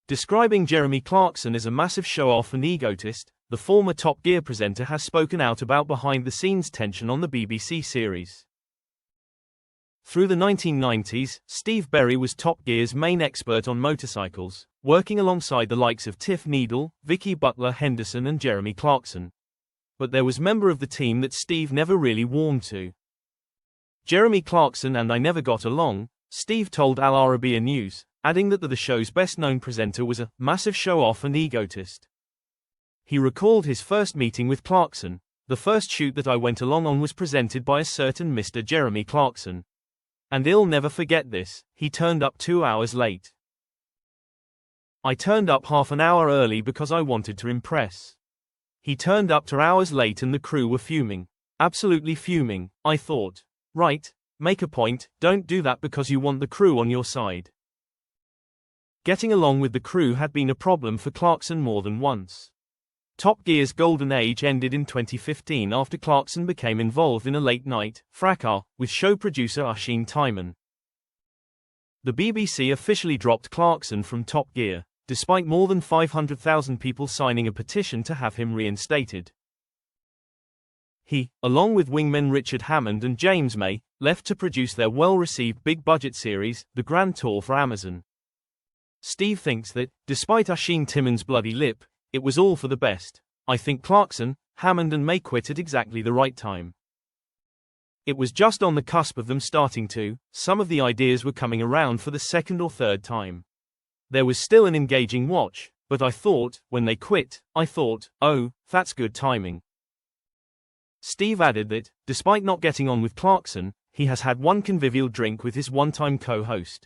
Describing Jeremy Clarkson as a massive show-off and egotist, the former Top Gear presenter has spoken out about behind-the-scenes tension on the BBC series. Through the 1990s, Steve Berry was Top Gear's main expert on motorcycles, working alongside the likes of Tiff Needle, Vicky Butler-Henderson and Jeremy Clarkson. But there was a member of the team that Steve never really warmed to. Jeremy Clarkson and I never got along, Steve told Al Arabiya News, adding that the show's best-known presenter was a massive show-off and egotist. He recalled his first meeting with Clarkson. The first shoot that I went along on was presented by a certain Mr. Jeremy Clarkson. And I'll never forget this, he turned up 2 hours late. I turned up half an hour early because I wanted to impress. He turned up 2 hours late and the crew were fuming. Absolutely fuming. I thought, right, make a point, don't do that because you want the crew on your side. Getting along with the crew had been a problem for Clarkson more than once. Top Gear's golden age ended in 2015 after Clarkson became involved in a late-night fracas with show producer Oisin Tymon. The BBC officially dropped Clarkson from Top Gear, despite more than 500,000 people signing a petition to have him reinstated. He, along with wingmen Richard Hammond and James May, left to produce their well-received big-budget series, The Grand Tour for Amazon. Steve thinks that, despite Oisin Tymon's bloody lip, it was all for the best. I think Clarkson, Hammond and May quit at exactly the right time. It was just on the cusp of them starting to, some of the ideas were coming around for the second or third time. There was still an engaging watch, but I thought, when they quit, I thought, oh, that's good timing. Steve added that, despite not getting on with Clarkson, he has had one convivial drink with his one-time co-host.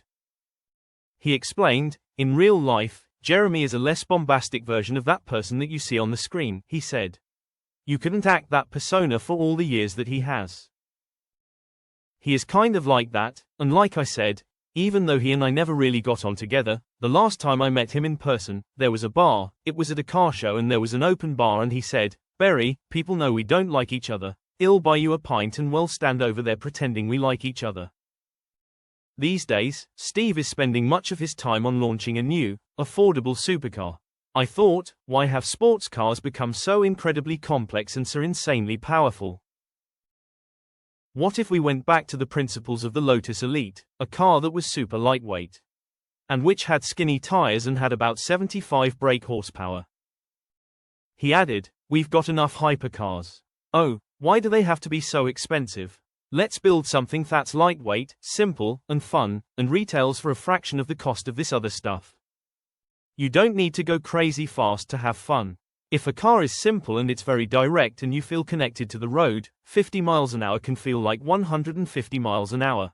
He explained, in real life, Jeremy is a less bombastic version of that person that you see on the screen, he said. You couldn't act that persona for all the years that he has. He is kind of like that, and like I said, even though he and I never really got on together, the last time I met him in person, there was a bar, it was at a car show and there was an open bar and he said, Berry, people know we don't like each other, I'll buy you a pint and we'll stand over there pretending we like each other. These days, Steve is spending much of his time on launching a new, affordable supercar. I thought, why have sports cars become so incredibly complex and so insanely powerful? What if we went back to the principles of the Lotus Elite, a car that was super lightweight, and which had skinny tires and had about 75 brake horsepower? He added, we've got enough hypercars. Oh, why do they have to be so expensive? Let's build something that's lightweight, simple, and fun, and retails for a fraction of the cost of this other stuff. You don't need to go crazy fast to have fun. If a car is simple and it's very direct and you feel connected to the road, 50 miles an hour can feel like 150 miles an hour.